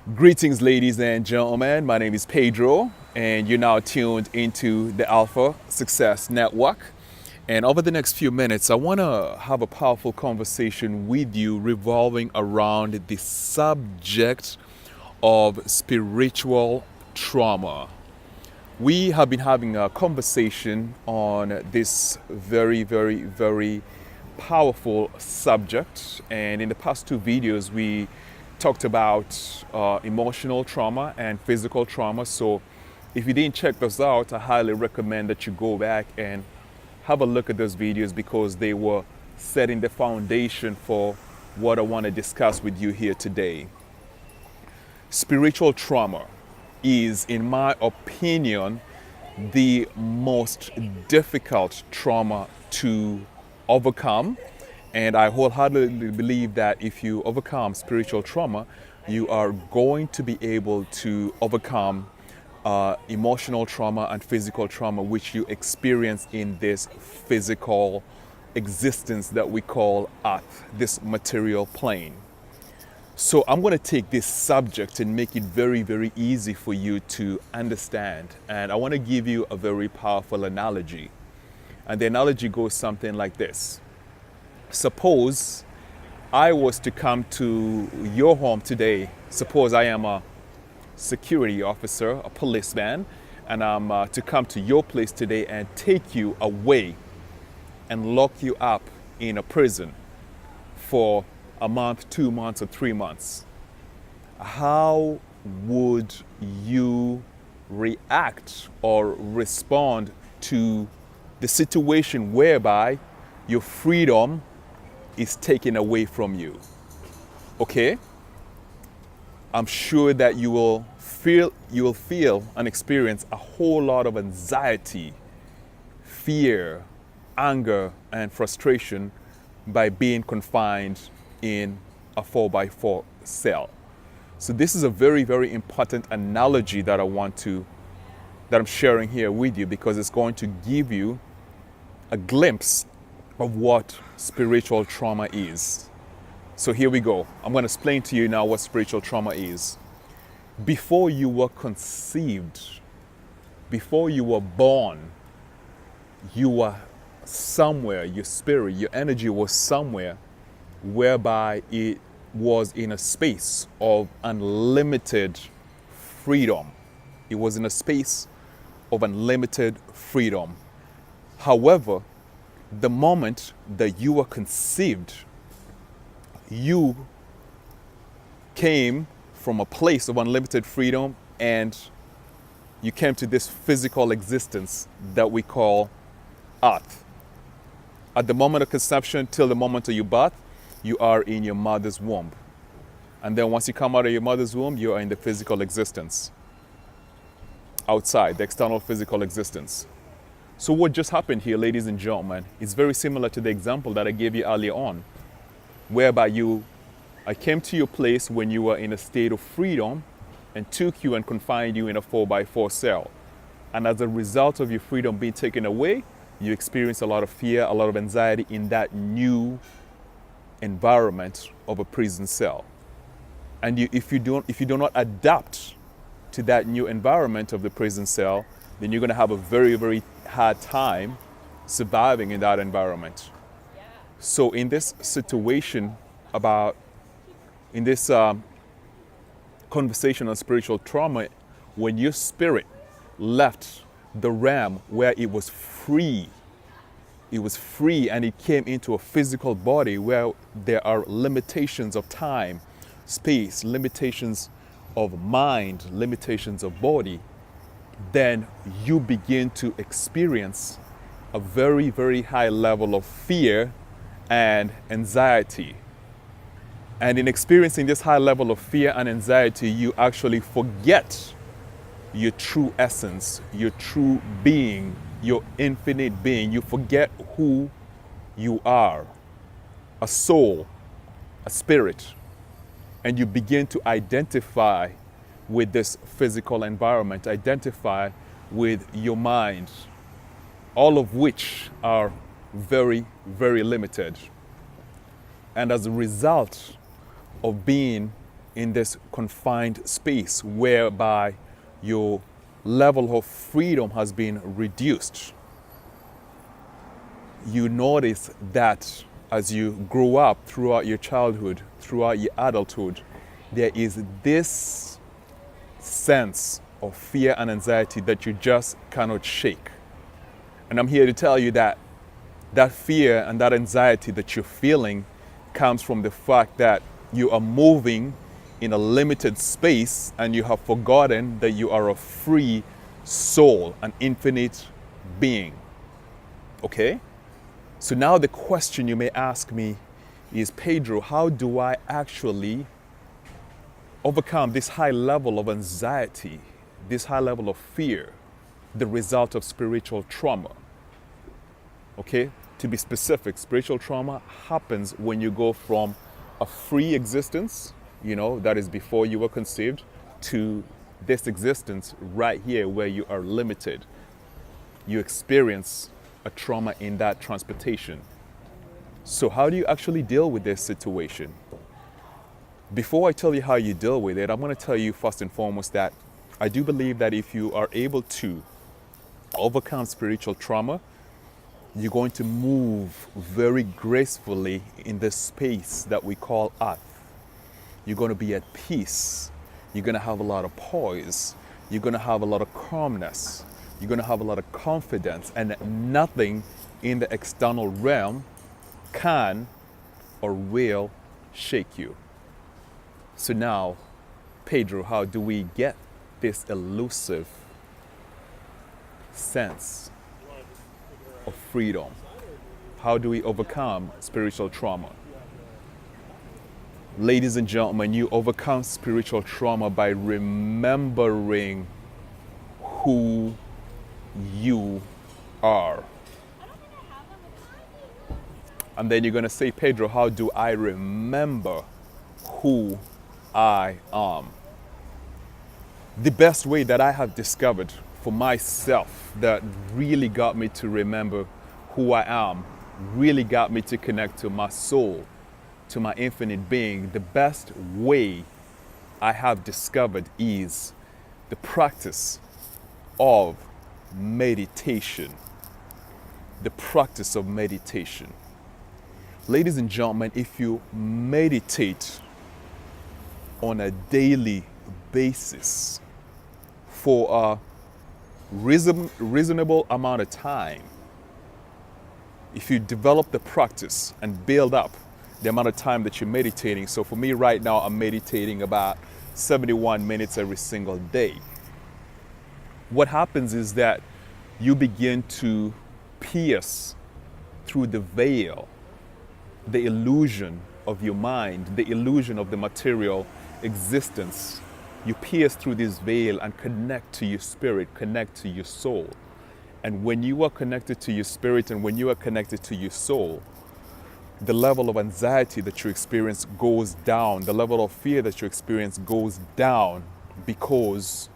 Greetings, ladies and gentlemen. My name is Pedro, and you're now tuned into the Alpha Success Network. And over the next few minutes, I want to have a powerful conversation with you revolving around the subject of spiritual trauma. We have been having a conversation on this very powerful subject. And in the past two videos, we talked about emotional trauma and physical trauma. So if you didn't check those out, I highly recommend that you go back and have a look at those videos because they were setting the foundation for what I want to discuss with you here today. Spiritual trauma is, in my opinion, the most difficult trauma to overcome. And I wholeheartedly believe that if you overcome spiritual trauma, you are going to be able to overcome emotional trauma and physical trauma, which you experience in this physical existence that we call Earth, this material plane. So I'm going to take this subject and make it very easy for you to understand. And I want to give you a very powerful analogy. And the analogy goes something like this. Suppose I was to come to your home today. Suppose I am a security officer, a policeman, and I'm to come to your place today and take you away and lock you up in a prison for a month, 2 months, or 3 months. How would you react or respond to the situation whereby your freedom is taken away from you? Okay? I'm sure that you will feel and experience a whole lot of anxiety, fear, anger, and frustration by being confined in a 4x4 cell. So this is a very important analogy that I'm sharing here with you because it's going to give you a glimpse of what spiritual trauma is. So here we go. I'm going to explain to you now what spiritual trauma is. Before you were conceived, before you were born, you were somewhere, your spirit, your energy was somewhere whereby it was in a space of unlimited freedom. It was in a space of unlimited freedom. However, the moment that you were conceived, you came from a place of unlimited freedom and you came to this physical existence that we call Earth. At the moment of conception till the moment of your birth, you are in your mother's womb. And then once you come out of your mother's womb, you are in the physical existence. Outside, the external physical existence. So what just happened here, ladies and gentlemen, is very similar to the example that I gave you earlier on, whereby I came to your place when you were in a state of freedom and took you and confined you in a 4x4 cell. And as a result of your freedom being taken away, you experience a lot of fear, a lot of anxiety in that new environment of a prison cell. And if you do not adapt to that new environment of the prison cell, then you're going to have a very hard time surviving in that environment. So in this situation in this conversation on spiritual trauma, when your spirit left the realm where it was free and it came into a physical body where there are limitations of time, space, limitations of mind, limitations of body, then you begin to experience a very high level of fear and anxiety. And in experiencing this high level of fear and anxiety, you actually forget your true essence, your true being, your infinite being. You forget who you are, a soul, a spirit, and you begin to identify with this physical environment, identify with your mind, all of which are very limited. And as a result of being in this confined space whereby your level of freedom has been reduced. You notice that as you grow up throughout your childhood, throughout your adulthood, there is this sense of fear and anxiety that you just cannot shake. And I'm here to tell you that that fear and that anxiety that you're feeling comes from the fact that you are moving in a limited space and you have forgotten that you are a free soul, an infinite being. Okay? So now the question you may ask me is, Pedro, how do I actually overcome this high level of anxiety, this high level of fear, the result of spiritual trauma? Okay? To be specific, spiritual trauma happens when you go from a free existence, that is before you were conceived, to this existence right here where you are limited. You experience a trauma in that transportation. So how do you actually deal with this situation? Before I tell you how you deal with it, I'm going to tell you first and foremost that I do believe that if you are able to overcome spiritual trauma, you're going to move very gracefully in this space that we call earth. You're going to be at peace. You're going to have a lot of poise. You're going to have a lot of calmness. You're going to have a lot of confidence, and nothing in the external realm can or will shake you. So now, Pedro, how do we get this elusive sense of freedom? How do we overcome spiritual trauma? Ladies and gentlemen, you overcome spiritual trauma by remembering who you are. And then you're going to say, Pedro, how do I remember who I am? The best way that I have discovered for myself that really got me to remember who I am, really got me to connect to my soul, to my infinite being, the best way I have discovered is the practice of meditation. The practice of meditation. Ladies and gentlemen, if you meditate on a daily basis for a reasonable amount of time, if you develop the practice and build up the amount of time that you're meditating. So for me right now, I'm meditating about 71 minutes every single day. What happens is that you begin to pierce through the veil, the illusion of your mind, the illusion of the material existence. You pierce through this veil and connect to your spirit, connect to your soul. And when you are connected to your spirit and when you are connected to your soul, the level of anxiety that you experience goes down. The level of fear that you experience goes down because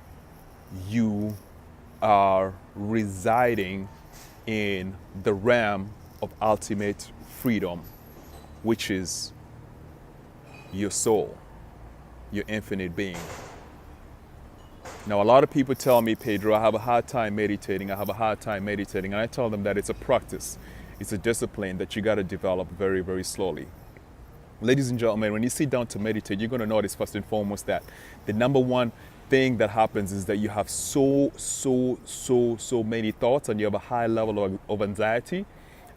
you are residing in the realm of ultimate freedom, which is your soul, your infinite being. Now, a lot of people tell me, Pedro, I have a hard time meditating. And I tell them that it's a practice. It's a discipline that you got to develop very, very slowly. Ladies and gentlemen, when you sit down to meditate, you're going to notice first and foremost that the number one thing that happens is that you have so many thoughts and you have a high level of anxiety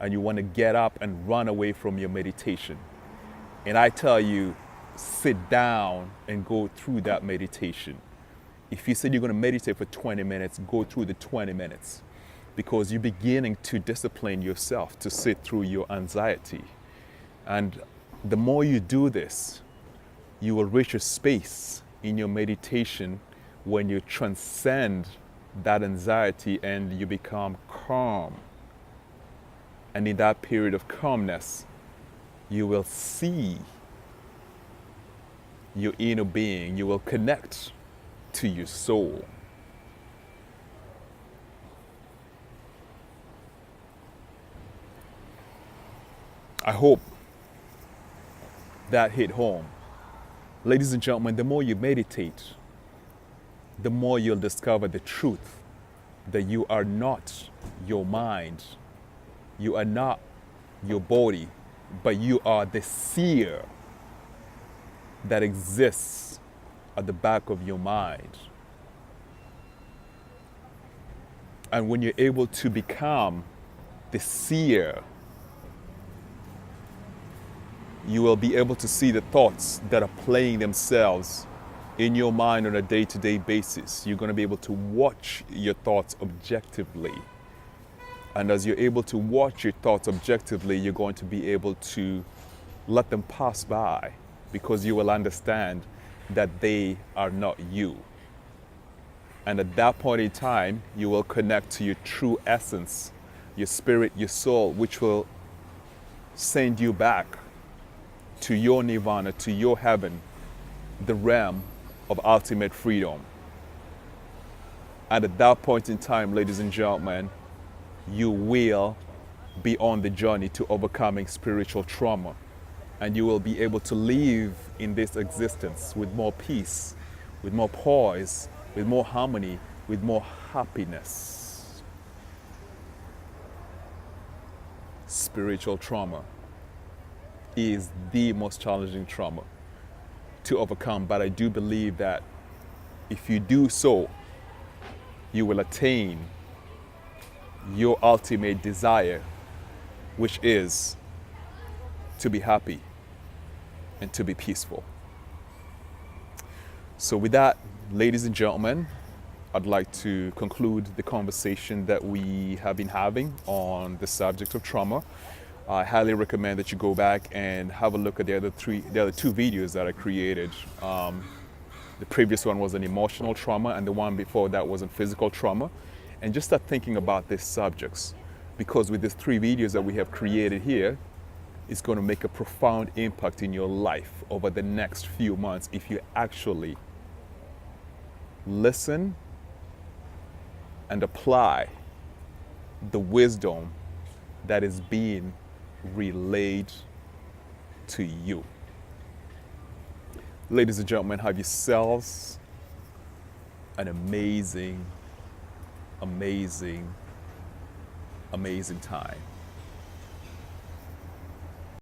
and you want to get up and run away from your meditation. And I tell you, sit down and go through that meditation. If you said you're going to meditate for 20 minutes, go through the 20 minutes because you're beginning to discipline yourself to sit through your anxiety. And the more you do this, you will reach a space in your meditation when you transcend that anxiety and you become calm. And in that period of calmness, you will see your inner being. You will connect to your soul. I hope that hit home. Ladies and gentlemen, the more you meditate, the more you'll discover the truth that you are not your mind, you are not your body, but you are the seer that exists at the back of your mind. And when you're able to become the seer, you will be able to see the thoughts that are playing themselves in your mind on a day-to-day basis. You're going to be able to watch your thoughts objectively. And as you're able to watch your thoughts objectively, you're going to be able to let them pass by, because you will understand that they are not you. And at that point in time, you will connect to your true essence, your spirit, your soul, which will send you back to your nirvana, to your heaven, the realm of ultimate freedom. And at that point in time, ladies and gentlemen, you will be on the journey to overcoming spiritual trauma. And you will be able to live in this existence with more peace, with more poise, with more harmony, with more happiness. Spiritual trauma is the most challenging trauma to overcome, but I do believe that if you do so, you will attain your ultimate desire, which is to be happy and to be peaceful. So with that, ladies and gentlemen, I'd like to conclude the conversation that we have been having on the subject of trauma. I highly recommend that you go back and have a look at the other two videos that I created. The previous one was on emotional trauma, and the one before that was on physical trauma. And just start thinking about these subjects, because with these 3 videos that we have created here, it's going to make a profound impact in your life over the next few months if you actually listen and apply the wisdom that is being relayed to you. Ladies and gentlemen, have yourselves an amazing, amazing, amazing time.